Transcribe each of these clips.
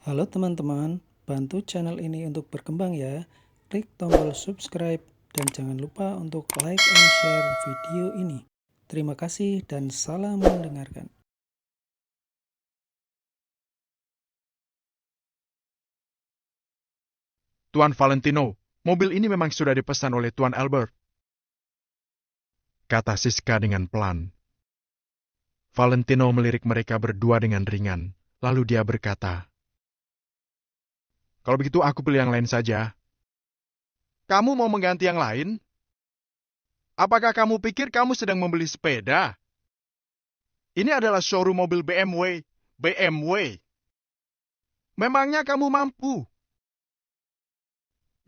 Halo teman-teman, bantu channel ini untuk berkembang ya. Klik tombol subscribe dan jangan lupa untuk like and share video ini. Terima kasih dan salam mendengarkan. Tuan Valentino, mobil ini memang sudah dipesan oleh Tuan Albert, kata Siska dengan pelan. Valentino melirik mereka berdua dengan ringan, lalu dia berkata, "Kalau begitu aku pilih yang lain saja." "Kamu mau mengganti yang lain? Apakah kamu pikir kamu sedang membeli sepeda? Ini adalah showroom mobil BMW. BMW. Memangnya kamu mampu?"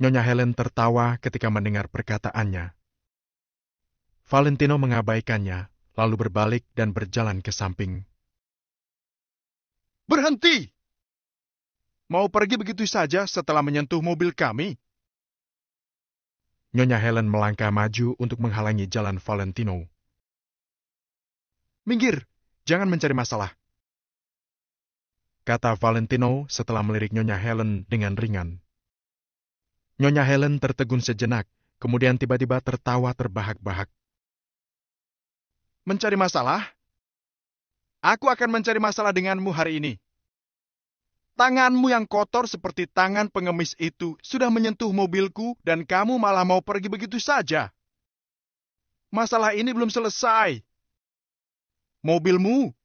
Nyonya Helen tertawa ketika mendengar perkataannya. Valentino mengabaikannya, lalu berbalik dan berjalan ke samping. "Berhenti! Mau pergi begitu saja setelah menyentuh mobil kami?" Nyonya Helen melangkah maju untuk menghalangi jalan Valentino. "Minggir, jangan mencari masalah," kata Valentino setelah melirik Nyonya Helen dengan ringan. Nyonya Helen tertegun sejenak, kemudian tiba-tiba tertawa terbahak-bahak. "Mencari masalah? Aku akan mencari masalah denganmu hari ini. Tanganmu yang kotor seperti tangan pengemis itu sudah menyentuh mobilku dan kamu malah mau pergi begitu saja. Masalah ini belum selesai. Mobilmu.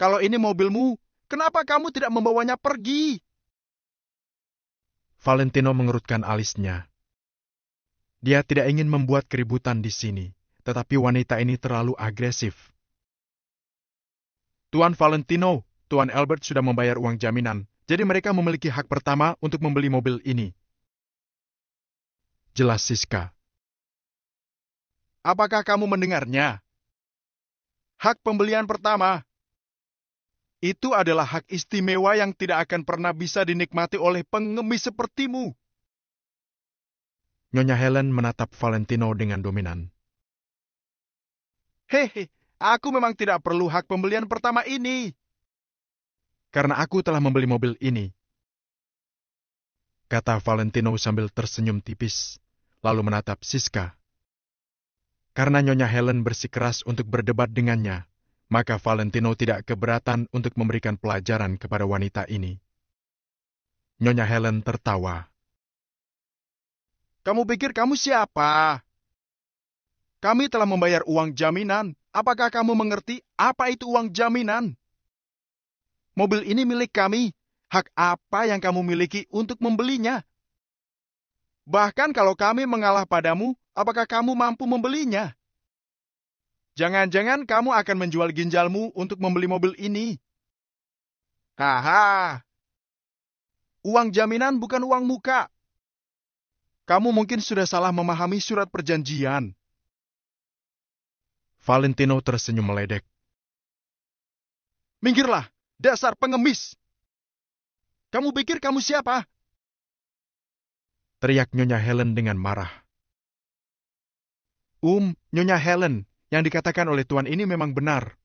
Kalau ini mobilmu, kenapa kamu tidak membawanya pergi?" Valentino mengerutkan alisnya. Dia tidak ingin membuat keributan di sini, tetapi wanita ini terlalu agresif. "Tuan Valentino, Tuan Albert sudah membayar uang jaminan, jadi mereka memiliki hak pertama untuk membeli mobil ini," jelas Siska. "Apakah kamu mendengarnya? Hak pembelian pertama. Itu adalah hak istimewa yang tidak akan pernah bisa dinikmati oleh pengemis sepertimu." Nyonya Helen menatap Valentino dengan dominan. "Hehe, aku memang tidak perlu hak pembelian pertama ini. Karena aku telah membeli mobil ini," kata Valentino sambil tersenyum tipis, lalu menatap Siska. Karena Nyonya Helen bersikeras untuk berdebat dengannya, maka Valentino tidak keberatan untuk memberikan pelajaran kepada wanita ini. Nyonya Helen tertawa. "Kamu pikir kamu siapa? Kami telah membayar uang jaminan. Apakah kamu mengerti apa itu uang jaminan? Mobil ini milik kami. Hak apa yang kamu miliki untuk membelinya? Bahkan kalau kami mengalah padamu, apakah kamu mampu membelinya? Jangan-jangan kamu akan menjual ginjalmu untuk membeli mobil ini. Haha, uang jaminan bukan uang muka. Kamu mungkin sudah salah memahami surat perjanjian." Valentino tersenyum meledek. "Minggirlah, dasar pengemis! Kamu pikir kamu siapa?" teriak Nyonya Helen dengan marah. Nyonya Helen, yang dikatakan oleh Tuan ini memang benar.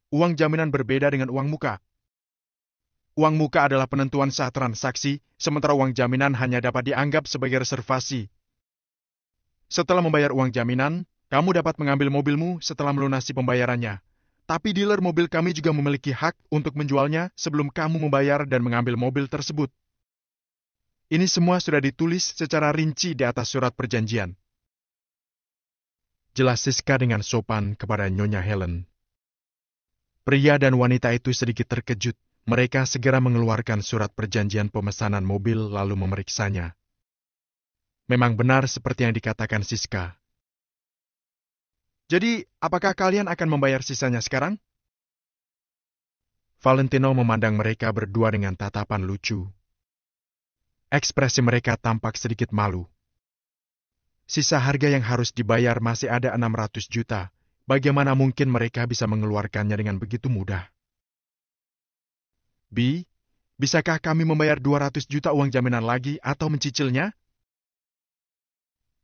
Uang jaminan berbeda dengan uang muka. Uang muka adalah penentuan sah transaksi, sementara uang jaminan hanya dapat dianggap sebagai reservasi. Setelah membayar uang jaminan, kamu dapat mengambil mobilmu setelah melunasi pembayarannya. Tapi dealer mobil kami juga memiliki hak untuk menjualnya sebelum kamu membayar dan mengambil mobil tersebut. Ini semua sudah ditulis secara rinci di atas surat perjanjian, jelas Siska dengan sopan kepada Nyonya Helen. Pria dan wanita itu sedikit terkejut. Mereka segera mengeluarkan surat perjanjian pemesanan mobil lalu memeriksanya. Memang benar seperti yang dikatakan Siska. "Jadi, apakah kalian akan membayar sisanya sekarang?" Valentino memandang mereka berdua dengan tatapan lucu. Ekspresi mereka tampak sedikit malu. Sisa harga yang harus dibayar masih ada 600 juta. Bagaimana mungkin mereka bisa mengeluarkannya dengan begitu mudah? Bisakah kami membayar 200 juta uang jaminan lagi atau mencicilnya?"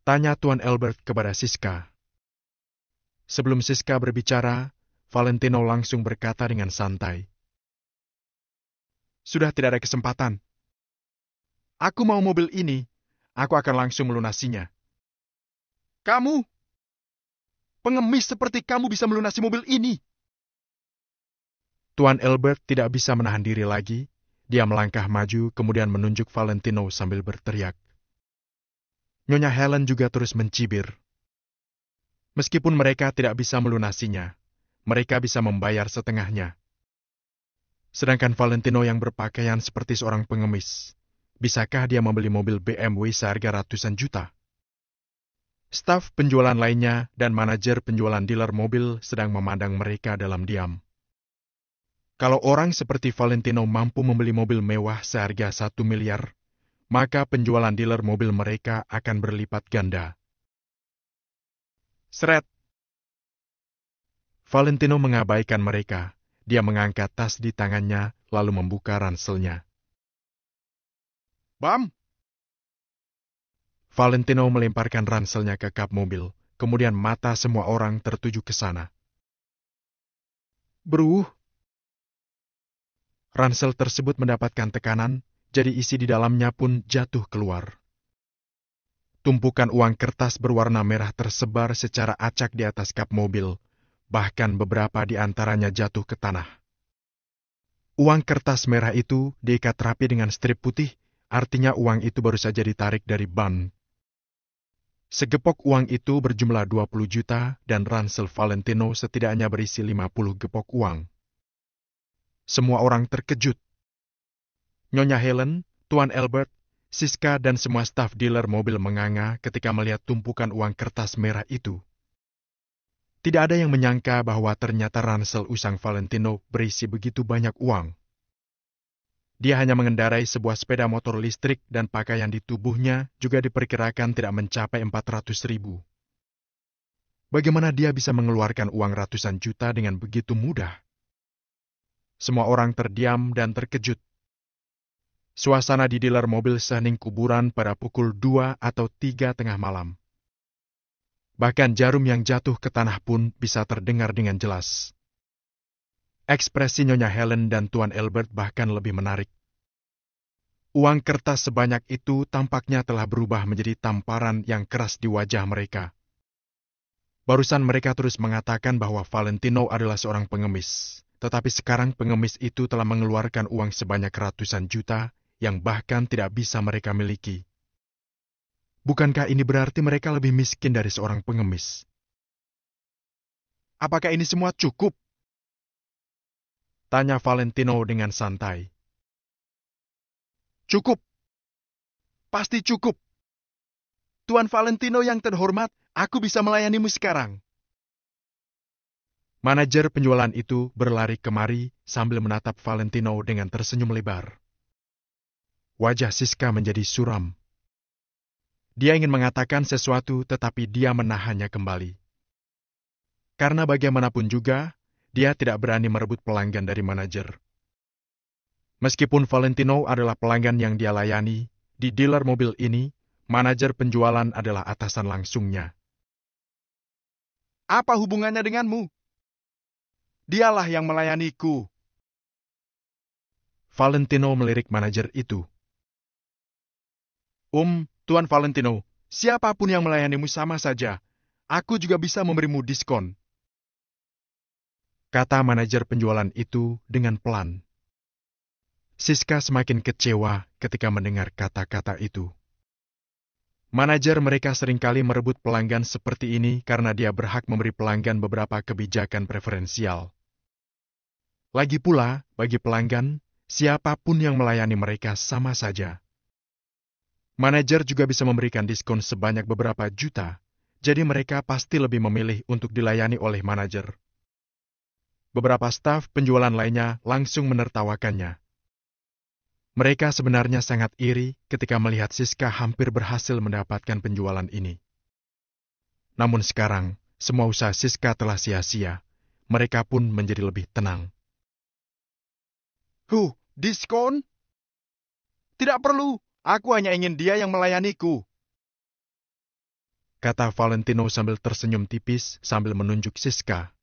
tanya Tuan Albert kepada Siska. Sebelum Siska berbicara, Valentino langsung berkata dengan santai. sudah tidak ada kesempatan. Aku mau mobil ini, aku akan langsung melunasinya. Kamu, pengemis seperti kamu bisa melunasi mobil ini. Tuan Albert tidak bisa menahan diri lagi. Dia melangkah maju, kemudian menunjuk Valentino sambil berteriak. Nyonya Helen juga terus mencibir. Meskipun mereka tidak bisa melunasinya, mereka bisa membayar setengahnya. Sedangkan Valentino yang berpakaian seperti seorang pengemis, bisakah dia membeli mobil BMW seharga ratusan juta? Staf penjualan lainnya dan manajer penjualan dealer mobil sedang memandang mereka dalam diam. Kalau orang seperti Valentino mampu membeli mobil mewah seharga 1 miliar, maka penjualan dealer mobil mereka akan berlipat ganda. Seret. Valentino mengabaikan mereka. Dia mengangkat tas di tangannya, lalu membuka ranselnya. Bam! Valentino melemparkan ranselnya ke kap mobil, kemudian mata semua orang tertuju ke sana. Beruh! Ransel tersebut mendapatkan tekanan, jadi isi di dalamnya pun jatuh keluar. Tumpukan uang kertas berwarna merah tersebar secara acak di atas kap mobil, bahkan beberapa di antaranya jatuh ke tanah. Uang kertas merah itu diikat rapi dengan strip putih, artinya uang itu baru saja ditarik dari bank. Segepok uang itu berjumlah 20 juta dan ransel Valentino setidaknya berisi 50 gepok uang. Semua orang terkejut. Nyonya Helen, Tuan Albert, Siska dan semua staf dealer mobil menganga ketika melihat tumpukan uang kertas merah itu. Tidak ada yang menyangka bahwa ternyata ransel usang Valentino berisi begitu banyak uang. Dia hanya mengendarai sebuah sepeda motor listrik dan pakaian di tubuhnya juga diperkirakan tidak mencapai 400.000. Bagaimana dia bisa mengeluarkan uang ratusan juta dengan begitu mudah? Semua orang terdiam dan terkejut. Suasana di dealer mobil sehening kuburan pada pukul 2 atau 3 tengah malam. Bahkan jarum yang jatuh ke tanah pun bisa terdengar dengan jelas. Ekspresi Nyonya Helen dan Tuan Albert bahkan lebih menarik. Uang kertas sebanyak itu tampaknya telah berubah menjadi tamparan yang keras di wajah mereka. Barusan mereka terus mengatakan bahwa Valentino adalah seorang pengemis. Tetapi sekarang pengemis itu telah mengeluarkan uang sebanyak ratusan juta yang bahkan tidak bisa mereka miliki. Bukankah ini berarti mereka lebih miskin dari seorang pengemis? Apakah ini semua cukup? Tanya Valentino dengan santai. Cukup. Pasti cukup. Tuan Valentino yang terhormat, aku bisa melayanimu sekarang. Manajer penjualan itu berlari kemari sambil menatap Valentino dengan tersenyum lebar. Wajah Siska menjadi suram. Dia ingin mengatakan sesuatu tetapi dia menahannya kembali. Karena bagaimanapun juga, dia tidak berani merebut pelanggan dari manajer. Meskipun Valentino adalah pelanggan yang dia layani, di dealer mobil ini, manajer penjualan adalah atasan langsungnya. Apa hubungannya denganmu? Dialah yang melayaniku. Valentino melirik manajer itu. Tuan Valentino, siapapun yang melayanimu sama saja. Aku juga bisa memberimu diskon. Kata manajer penjualan itu dengan pelan. Siska semakin kecewa ketika mendengar kata-kata itu. Manajer mereka seringkali merebut pelanggan seperti ini karena dia berhak memberi pelanggan beberapa kebijakan preferensial. Lagi pula, bagi pelanggan, siapapun yang melayani mereka sama saja. Manajer juga bisa memberikan diskon sebanyak beberapa juta, jadi mereka pasti lebih memilih untuk dilayani oleh manajer. Beberapa staf penjualan lainnya langsung menertawakannya. Mereka sebenarnya sangat iri ketika melihat Siska hampir berhasil mendapatkan penjualan ini. Namun sekarang, semua usaha Siska telah sia-sia. Mereka pun menjadi lebih tenang. Diskon? Tidak perlu. Aku hanya ingin dia yang melayaniku. Kata Valentino sambil tersenyum tipis sambil menunjuk Siska.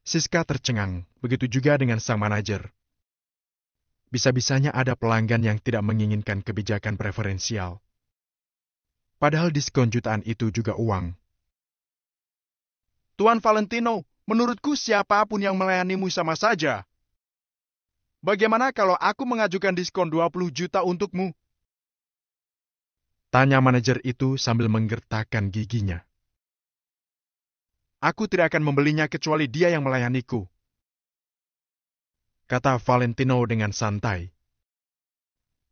Siska tercengang, begitu juga dengan sang manajer. Bisa-bisanya ada pelanggan yang tidak menginginkan kebijakan preferensial. Padahal diskon jutaan itu juga uang. Tuan Valentino, menurutku siapapun yang melayanimu sama saja. Bagaimana kalau aku mengajukan diskon 20 juta untukmu? Tanya manajer itu sambil menggertakkan giginya. Aku tidak akan membelinya kecuali dia yang melayaniku, kata Valentino dengan santai.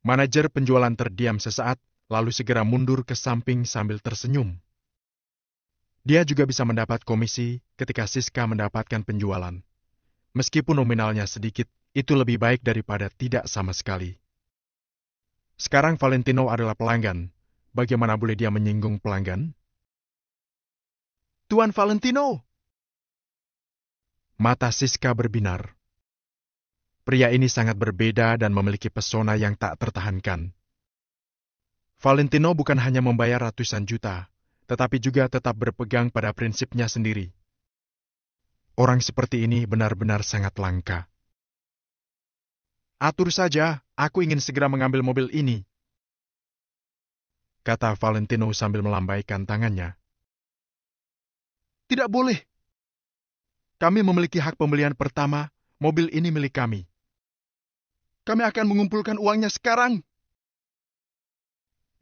Manajer penjualan terdiam sesaat, lalu segera mundur ke samping sambil tersenyum. Dia juga bisa mendapat komisi ketika Siska mendapatkan penjualan. Meskipun nominalnya sedikit, itu lebih baik daripada tidak sama sekali. Sekarang Valentino adalah pelanggan. Bagaimana boleh dia menyinggung pelanggan? Tuan Valentino! Mata Siska berbinar. Pria ini sangat berbeda dan memiliki pesona yang tak tertahankan. Valentino bukan hanya membayar ratusan juta, tetapi juga tetap berpegang pada prinsipnya sendiri. Orang seperti ini benar-benar sangat langka. Atur saja, aku ingin segera mengambil mobil ini, kata Valentino sambil melambaikan tangannya. Tidak boleh. Kami memiliki hak pembelian pertama, mobil ini milik kami. Kami akan mengumpulkan uangnya sekarang.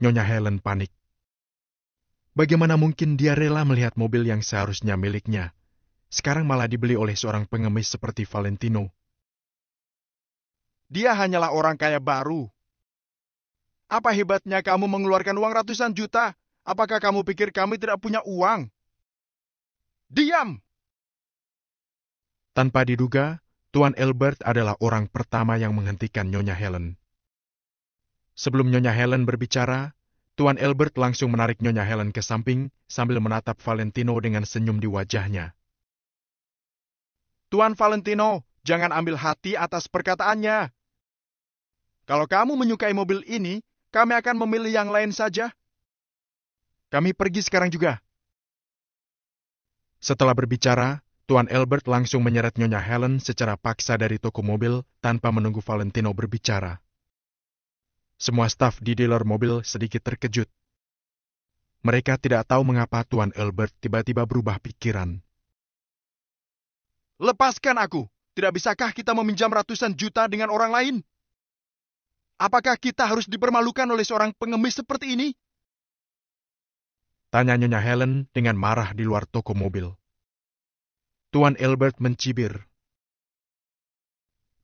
Nyonya Helen panik. Bagaimana mungkin dia rela melihat mobil yang seharusnya miliknya, sekarang malah dibeli oleh seorang pengemis seperti Valentino? Dia hanyalah orang kaya baru. Apa hebatnya kamu mengeluarkan uang ratusan juta? Apakah kamu pikir kami tidak punya uang? Diam! Tanpa diduga, Tuan Albert adalah orang pertama yang menghentikan Nyonya Helen. Sebelum Nyonya Helen berbicara, Tuan Albert langsung menarik Nyonya Helen ke samping sambil menatap Valentino dengan senyum di wajahnya. Tuan Valentino, jangan ambil hati atas perkataannya. Kalau kamu menyukai mobil ini, kami akan memilih yang lain saja. Kami pergi sekarang juga. Setelah berbicara, Tuan Albert langsung menyeret Nyonya Helen secara paksa dari toko mobil tanpa menunggu Valentino berbicara. Semua staf di dealer mobil sedikit terkejut. Mereka tidak tahu mengapa Tuan Albert tiba-tiba berubah pikiran. Lepaskan aku! Tidak bisakah kita meminjam ratusan juta dengan orang lain? Apakah kita harus dipermalukan oleh seorang pengemis seperti ini? Tanya Nyonya Helen dengan marah di luar toko mobil. Tuan Albert mencibir.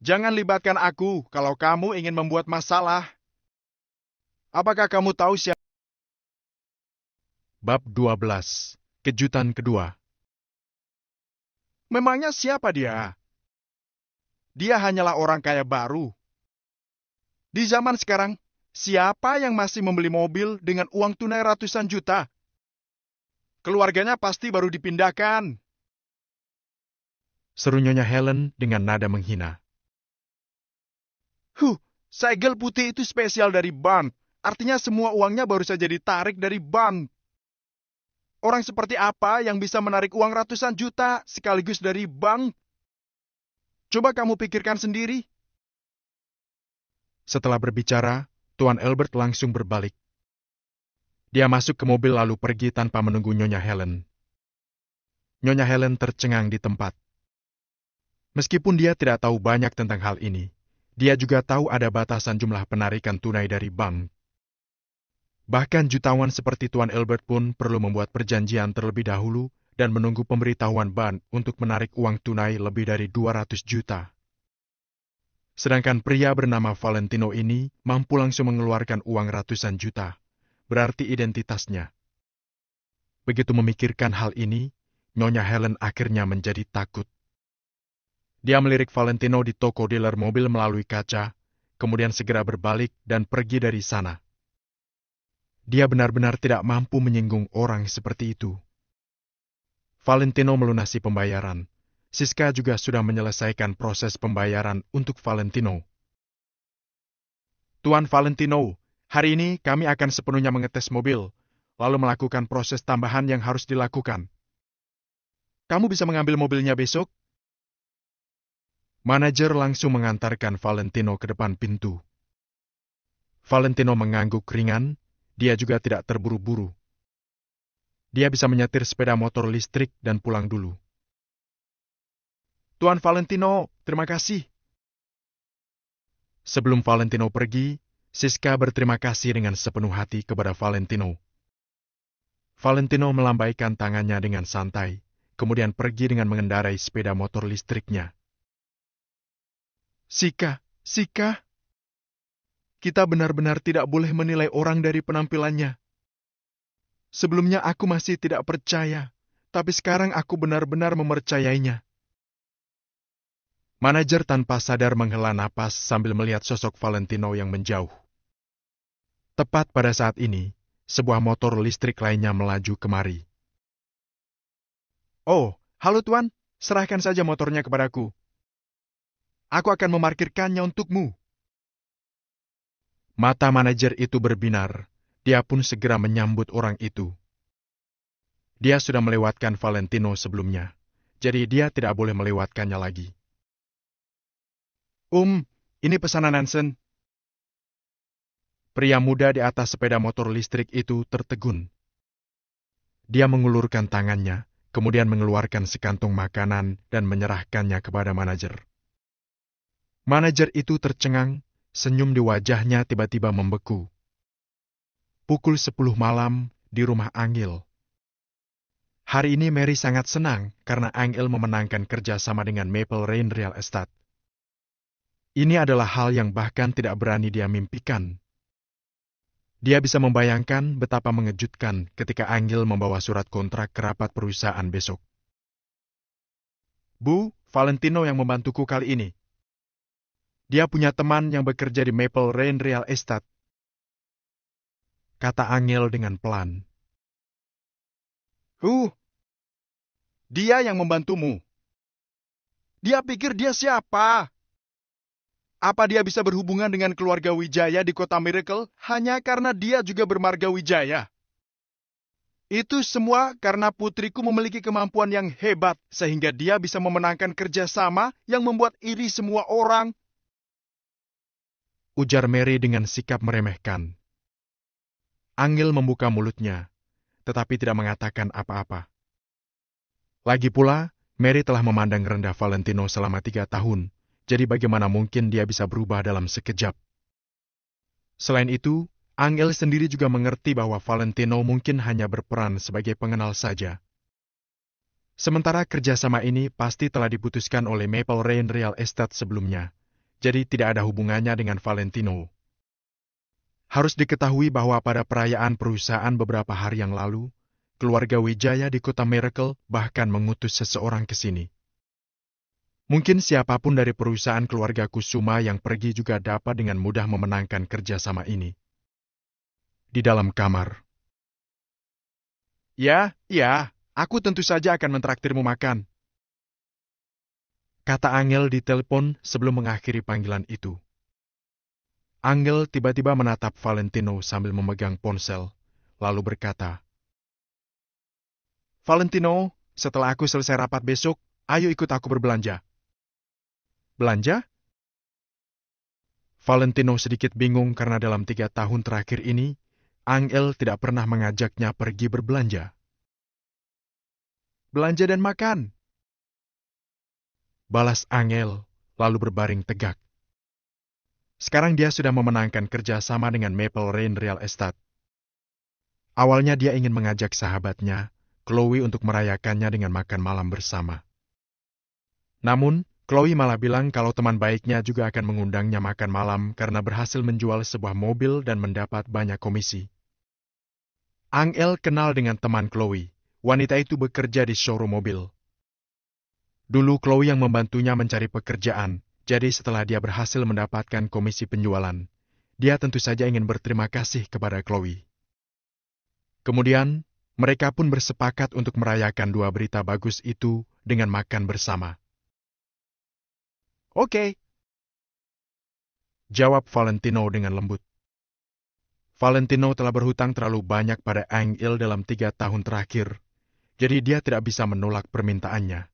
Jangan libatkan aku kalau kamu ingin membuat masalah. Apakah kamu tahu siapa? Bab 12. Kejutan kedua. Memangnya siapa dia? Dia hanyalah orang kaya baru. Di zaman sekarang, siapa yang masih membeli mobil dengan uang tunai ratusan juta? Keluarganya pasti baru dipindahkan. Seru Nyonya Helen dengan nada menghina. Segel putih itu spesial dari bank. Artinya semua uangnya baru saja ditarik dari bank. Orang seperti apa yang bisa menarik uang ratusan juta sekaligus dari bank? Coba kamu pikirkan sendiri. Setelah berbicara, Tuan Albert langsung berbalik. Dia masuk ke mobil lalu pergi tanpa menunggu Nyonya Helen. Nyonya Helen tercengang di tempat. Meskipun dia tidak tahu banyak tentang hal ini, dia juga tahu ada batasan jumlah penarikan tunai dari bank. Bahkan jutawan seperti Tuan Albert pun perlu membuat perjanjian terlebih dahulu dan menunggu pemberitahuan bank untuk menarik uang tunai lebih dari 200 juta. Sedangkan pria bernama Valentino ini mampu langsung mengeluarkan uang ratusan juta, berarti identitasnya. Begitu memikirkan hal ini, Nyonya Helen akhirnya menjadi takut. Dia melirik Valentino di toko dealer mobil melalui kaca, kemudian segera berbalik dan pergi dari sana. Dia benar-benar tidak mampu menyinggung orang seperti itu. Valentino melunasi pembayaran. Siska juga sudah menyelesaikan proses pembayaran untuk Valentino. Tuan Valentino, hari ini kami akan sepenuhnya mengetes mobil, lalu melakukan proses tambahan yang harus dilakukan. Kamu bisa mengambil mobilnya besok? Manajer langsung mengantarkan Valentino ke depan pintu. Valentino mengangguk ringan, dia juga tidak terburu-buru. Dia bisa menyetir sepeda motor listrik dan pulang dulu. Tuan Valentino, terima kasih. Sebelum Valentino pergi, Siska berterima kasih dengan sepenuh hati kepada Valentino. Valentino melambaikan tangannya dengan santai, kemudian pergi dengan mengendarai sepeda motor listriknya. Sika, kita benar-benar tidak boleh menilai orang dari penampilannya. Sebelumnya aku masih tidak percaya, tapi sekarang aku benar-benar mempercayainya. Manajer tanpa sadar menghela napas sambil melihat sosok Valentino yang menjauh. Tepat pada saat ini, sebuah motor listrik lainnya melaju kemari. Oh, halo tuan, serahkan saja motornya kepadaku. Aku akan memarkirkannya untukmu. Mata manajer itu berbinar, dia pun segera menyambut orang itu. Dia sudah melewatkan Valentino sebelumnya, jadi dia tidak boleh melewatkannya lagi. Ini pesanan Nansen. Pria muda di atas sepeda motor listrik itu tertegun. Dia mengulurkan tangannya, kemudian mengeluarkan sekantung makanan dan menyerahkannya kepada manajer. Manajer itu tercengang, senyum di wajahnya tiba-tiba membeku. Pukul 10 malam di rumah Angel. Hari ini Mary sangat senang karena Angel memenangkan kerjasama dengan Maple Rain Real Estate. Ini adalah hal yang bahkan tidak berani dia mimpikan. Dia bisa membayangkan betapa mengejutkan ketika Angel membawa surat kontrak ke rapat perusahaan besok. Bu, Valentino yang membantuku kali ini. Dia punya teman yang bekerja di Maple Rain Real Estate. Kata Angel dengan pelan. Dia yang membantumu. Dia pikir dia siapa? Apa dia bisa berhubungan dengan keluarga Wijaya di kota Miracle hanya karena dia juga bermarga Wijaya? Itu semua karena putriku memiliki kemampuan yang hebat sehingga dia bisa memenangkan kerjasama yang membuat iri semua orang. Ujar Mary dengan sikap meremehkan. Angel membuka mulutnya, tetapi tidak mengatakan apa-apa. Lagi pula, Mary telah memandang rendah Valentino selama 3 tahun, jadi bagaimana mungkin dia bisa berubah dalam sekejap? Selain itu, Angel sendiri juga mengerti bahwa Valentino mungkin hanya berperan sebagai pengenal saja. Sementara kerjasama ini pasti telah diputuskan oleh Maple Rain Real Estate sebelumnya, jadi tidak ada hubungannya dengan Valentino. Harus diketahui bahwa pada perayaan perusahaan beberapa hari yang lalu, keluarga Wijaya di kota Miracle bahkan mengutus seseorang ke sini. Mungkin siapapun dari perusahaan keluarga Kusuma yang pergi juga dapat dengan mudah memenangkan kerjasama ini. Di dalam kamar. Ya, aku tentu saja akan mentraktirmu makan. Kata Angel di telepon sebelum mengakhiri panggilan itu. Angel tiba-tiba menatap Valentino sambil memegang ponsel, lalu berkata, Valentino, setelah aku selesai rapat besok, ayo ikut aku berbelanja. Belanja? Valentino sedikit bingung karena dalam 3 tahun terakhir ini, Angel tidak pernah mengajaknya pergi berbelanja. Belanja dan makan. Balas Angel, lalu berbaring tegak. Sekarang dia sudah memenangkan kerjasama dengan Maple Rain Real Estate. Awalnya dia ingin mengajak sahabatnya, Chloe, untuk merayakannya dengan makan malam bersama. Namun, Chloe malah bilang kalau teman baiknya juga akan mengundangnya makan malam karena berhasil menjual sebuah mobil dan mendapat banyak komisi. Angel kenal dengan teman Chloe. Wanita itu bekerja di showroom mobil. Dulu Chloe yang membantunya mencari pekerjaan, jadi setelah dia berhasil mendapatkan komisi penjualan, dia tentu saja ingin berterima kasih kepada Chloe. Kemudian, mereka pun bersepakat untuk merayakan 2 berita bagus itu dengan makan bersama. Oke, jawab Valentino dengan lembut. Valentino telah berhutang terlalu banyak pada Angel dalam 3 tahun terakhir, jadi dia tidak bisa menolak permintaannya.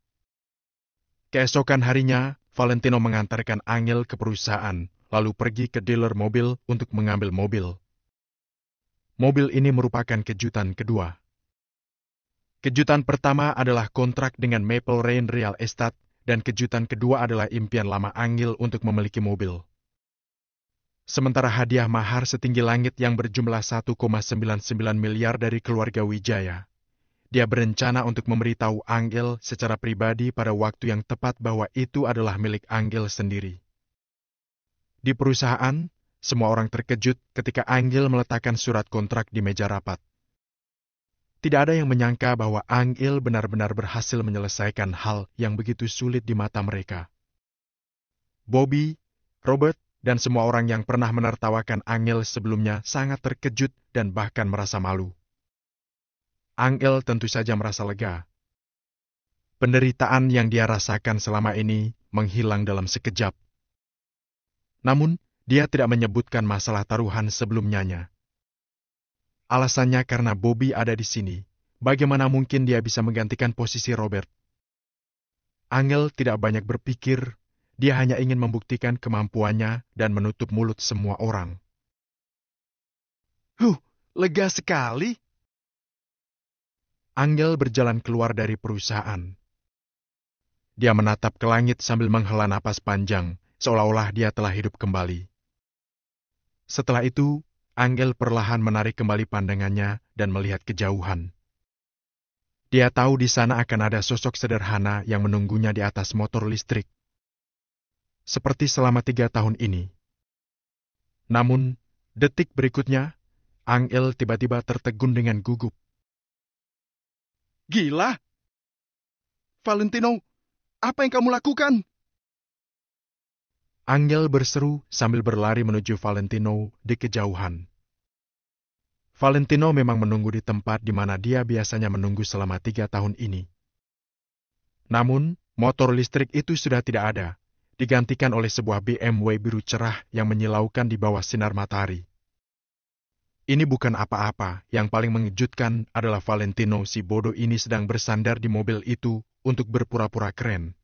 Keesokan harinya, Valentino mengantarkan Angel ke perusahaan, lalu pergi ke dealer mobil untuk mengambil mobil. Mobil ini merupakan kejutan kedua. Kejutan pertama adalah kontrak dengan Maple Rain Real Estate, dan kejutan kedua adalah impian lama Angel untuk memiliki mobil. Sementara hadiah mahar setinggi langit yang berjumlah 1,99 miliar dari keluarga Wijaya, dia berencana untuk memberitahu Angel secara pribadi pada waktu yang tepat bahwa itu adalah milik Angel sendiri. Di perusahaan, semua orang terkejut ketika Angel meletakkan surat kontrak di meja rapat. Tidak ada yang menyangka bahwa Angel benar-benar berhasil menyelesaikan hal yang begitu sulit di mata mereka. Bobby, Robert, dan semua orang yang pernah menertawakan Angel sebelumnya sangat terkejut dan bahkan merasa malu. Angel tentu saja merasa lega. Penderitaan yang dia rasakan selama ini menghilang dalam sekejap. Namun, dia tidak menyebutkan masalah taruhan sebelumnya. Alasannya karena Bobby ada di sini. Bagaimana mungkin dia bisa menggantikan posisi Robert? Angel tidak banyak berpikir. Dia hanya ingin membuktikan kemampuannya dan menutup mulut semua orang. Lega sekali. Angel berjalan keluar dari perusahaan. Dia menatap ke langit sambil menghela napas panjang, seolah-olah dia telah hidup kembali. Setelah itu, Angel perlahan menarik kembali pandangannya dan melihat kejauhan. Dia tahu di sana akan ada sosok sederhana yang menunggunya di atas motor listrik. Seperti selama 3 tahun ini. Namun, detik berikutnya, Angel tiba-tiba tertegun dengan gugup. Gila! Valentino, apa yang kamu lakukan? Angel berseru sambil berlari menuju Valentino di kejauhan. Valentino memang menunggu di tempat di mana dia biasanya menunggu selama 3 tahun ini. Namun, motor listrik itu sudah tidak ada, digantikan oleh sebuah BMW biru cerah yang menyilaukan di bawah sinar matahari. Ini bukan apa-apa, yang paling mengejutkan adalah Valentino si bodoh ini sedang bersandar di mobil itu untuk berpura-pura keren.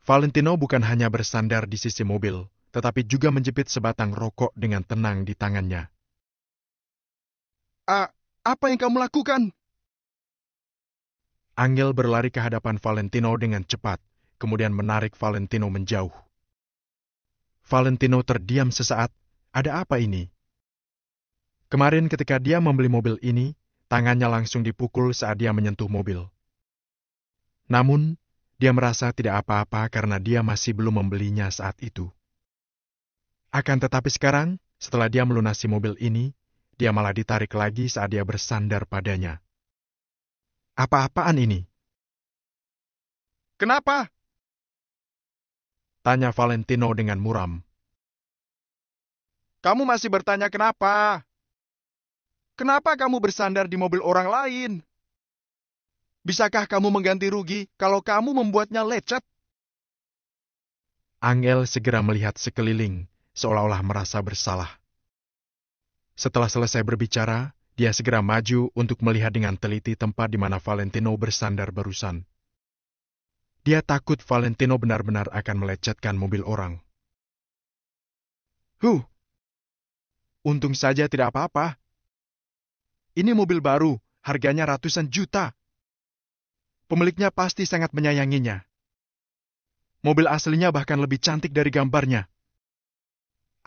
Valentino bukan hanya bersandar di sisi mobil, tetapi juga menjepit sebatang rokok dengan tenang di tangannya. Apa yang kamu lakukan? Angel berlari ke hadapan Valentino dengan cepat, kemudian menarik Valentino menjauh. Valentino terdiam sesaat. Ada apa ini? Kemarin ketika dia membeli mobil ini, tangannya langsung dipukul saat dia menyentuh mobil. Namun, dia merasa tidak apa-apa karena dia masih belum membelinya saat itu. Akan tetapi sekarang, setelah dia melunasi mobil ini, dia malah ditarik lagi saat dia bersandar padanya. Apa-apaan ini? Kenapa? Tanya Valentino dengan muram. Kamu masih bertanya kenapa? Kenapa kamu bersandar di mobil orang lain? Bisakah kamu mengganti rugi kalau kamu membuatnya lecet? Angel segera melihat sekeliling, seolah-olah merasa bersalah. Setelah selesai berbicara, dia segera maju untuk melihat dengan teliti tempat di mana Valentino bersandar barusan. Dia takut Valentino benar-benar akan melecetkan mobil orang. Untung saja tidak apa-apa. Ini mobil baru, harganya ratusan juta. Pemiliknya pasti sangat menyayanginya. Mobil aslinya bahkan lebih cantik dari gambarnya.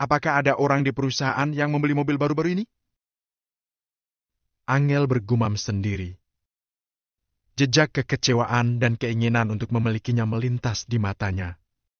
Apakah ada orang di perusahaan yang membeli mobil baru-baru ini? Angel bergumam sendiri. Jejak kekecewaan dan keinginan untuk memilikinya melintas di matanya.